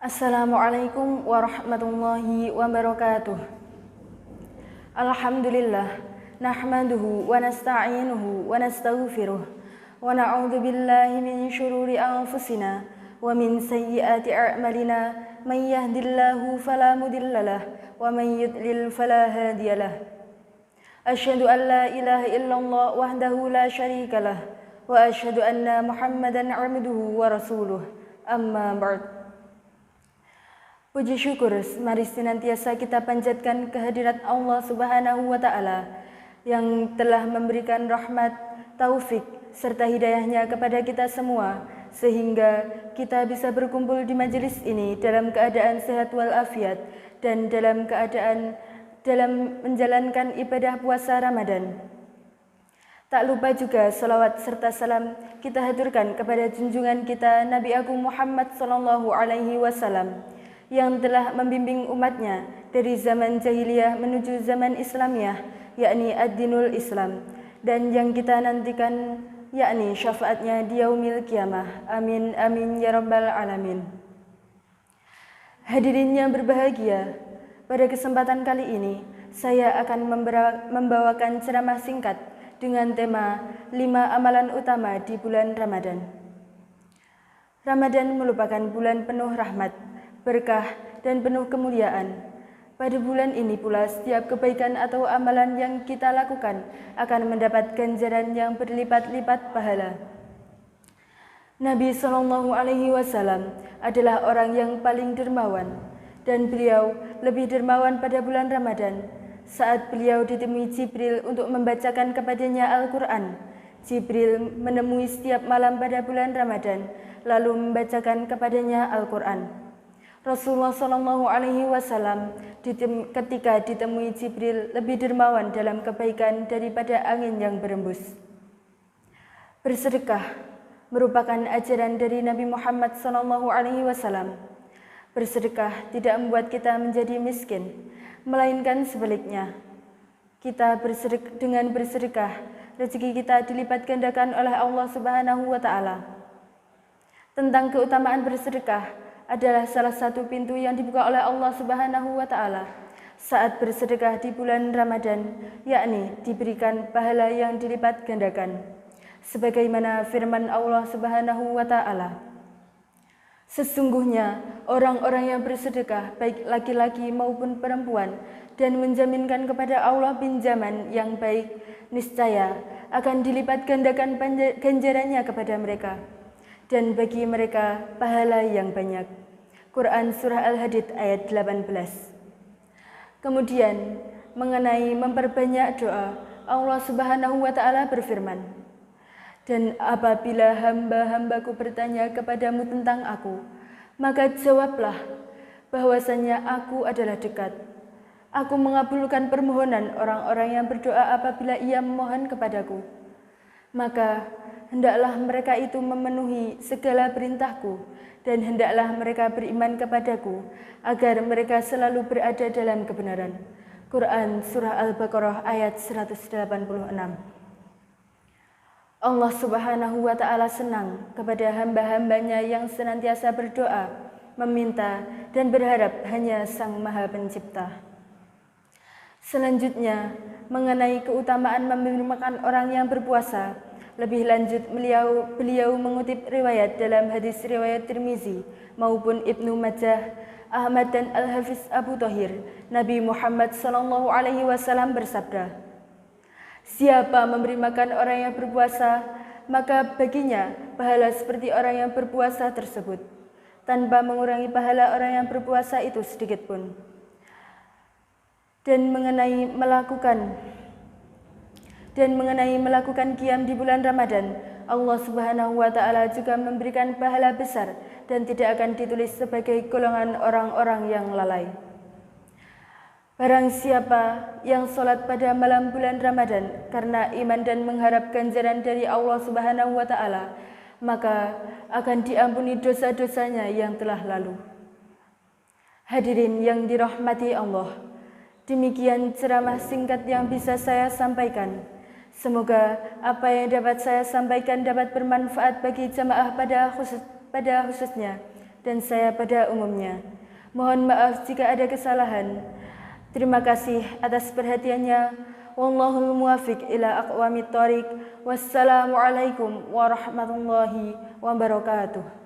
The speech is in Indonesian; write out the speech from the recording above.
Assalamualaikum warahmatullahi wabarakatuh. Alhamdulillah, nahmaduhu wa nasta'inuhu wa nastaghfiruh wa na'udzu billahi min syururi anfusina wa min sayyiati a'malina may yahdihillahu fala mudhillalah wa may yudlil fala hadiyalah. Asyhadu an la ilaha illallah wahdahu la syarikalah wa asyhadu anna Muhammadan 'abduhu wa rasuluh. Amma ba'd. Puji syukur mari senantiasa kita panjatkan kehadirat Allah Subhanahu wa Ta'ala yang telah memberikan rahmat, taufik, serta hidayahnya kepada kita semua sehingga kita bisa berkumpul di majelis ini dalam keadaan sehat walafiat dan dalam menjalankan ibadah puasa Ramadan. Tak lupa juga salawat serta salam kita haturkan kepada junjungan kita Nabi Agung Muhammad sallallahu alaihi wasallam yang telah membimbing umatnya dari zaman jahiliyah menuju zaman Islamiyah, yakni ad-dinul Islam, dan yang kita nantikan yakni syafaatnya di yaumil kiamah. Amin amin ya rabbal alamin. Hadirin yang berbahagia, pada kesempatan kali ini saya akan membawakan ceramah singkat dengan tema 5 amalan utama di bulan Ramadan. Ramadan merupakan bulan penuh rahmat, berkah, dan penuh kemuliaan. Pada bulan ini pula setiap kebaikan atau amalan yang kita lakukan akan mendapat ganjaran yang berlipat-lipat pahala. Nabi SAW adalah orang yang paling dermawan, dan beliau lebih dermawan pada bulan Ramadan. Saat beliau ditemui Jibril untuk membacakan kepadanya Al-Quran, Jibril menemui setiap malam pada bulan Ramadan, lalu membacakan kepadanya Al-Quran. Rasulullah SAW ketika ditemui Jibril lebih dermawan dalam kebaikan daripada angin yang berembus. Bersedekah merupakan ajaran dari Nabi Muhammad SAW. Bersedekah tidak membuat kita menjadi miskin, melainkan sebaliknya. Dengan bersedekah, rezeki kita dilipat gandakan oleh Allah Subhanahu wa Ta'ala. Tentang keutamaan bersedekah adalah salah satu pintu yang dibuka oleh Allah Subhanahu wa Ta'ala saat bersedekah di bulan Ramadan, yakni diberikan pahala yang dilipat gandakan. Sebagaimana firman Allah Subhanahu wa Ta'ala, sesungguhnya orang-orang yang bersedekah baik laki-laki maupun perempuan dan menjaminkan kepada Allah pinjaman yang baik, niscaya akan dilipat gandakan ganjarannya kepada mereka, dan bagi mereka pahala yang banyak. Quran Surah Al-Hadid ayat 18. Kemudian mengenai memperbanyak doa, Allah Subhanahu wa Ta'ala berfirman, dan apabila hamba-hambaku bertanya kepadamu tentang aku, maka jawablah bahwasanya aku adalah dekat. Aku mengabulkan permohonan orang-orang yang berdoa apabila ia memohon kepadaku. Maka hendaklah mereka itu memenuhi segala perintahku, dan hendaklah mereka beriman kepadaku, agar mereka selalu berada dalam kebenaran. Quran Surah Al-Baqarah ayat 186. Allah Subhanahu wa Ta'ala senang kepada hamba-hambanya yang senantiasa berdoa, meminta, dan berharap hanya Sang Maha Pencipta. Selanjutnya, mengenai keutamaan memberi makan orang yang berpuasa, lebih lanjut beliau mengutip riwayat dalam hadis riwayat Tirmizi maupun Ibnu Majah, Ahmad dan Al-Hafiz Abu Thahir. Nabi Muhammad SAW bersabda, siapa memberi makan orang yang berpuasa, maka baginya pahala seperti orang yang berpuasa tersebut, tanpa mengurangi pahala orang yang berpuasa itu sedikit pun. Dan mengenai melakukan qiyam di bulan Ramadan, Allah Subhanahu wa Ta'ala juga memberikan pahala besar dan tidak akan ditulis sebagai golongan orang-orang yang lalai. Barang siapa yang sholat pada malam bulan Ramadan karena iman dan mengharap ganjaran dari Allah Subhanahu wa Ta'ala, maka akan diampuni dosa-dosanya yang telah lalu. Hadirin yang dirahmati Allah, demikian ceramah singkat yang bisa saya sampaikan. Semoga apa yang dapat saya sampaikan dapat bermanfaat bagi jamaah pada khususnya dan saya pada umumnya. Mohon maaf jika ada kesalahan. Terima kasih atas perhatiannya. Wallahul muwaffiq ila aqwamit thoriq. Wassalamualaikum warahmatullahi wabarakatuh.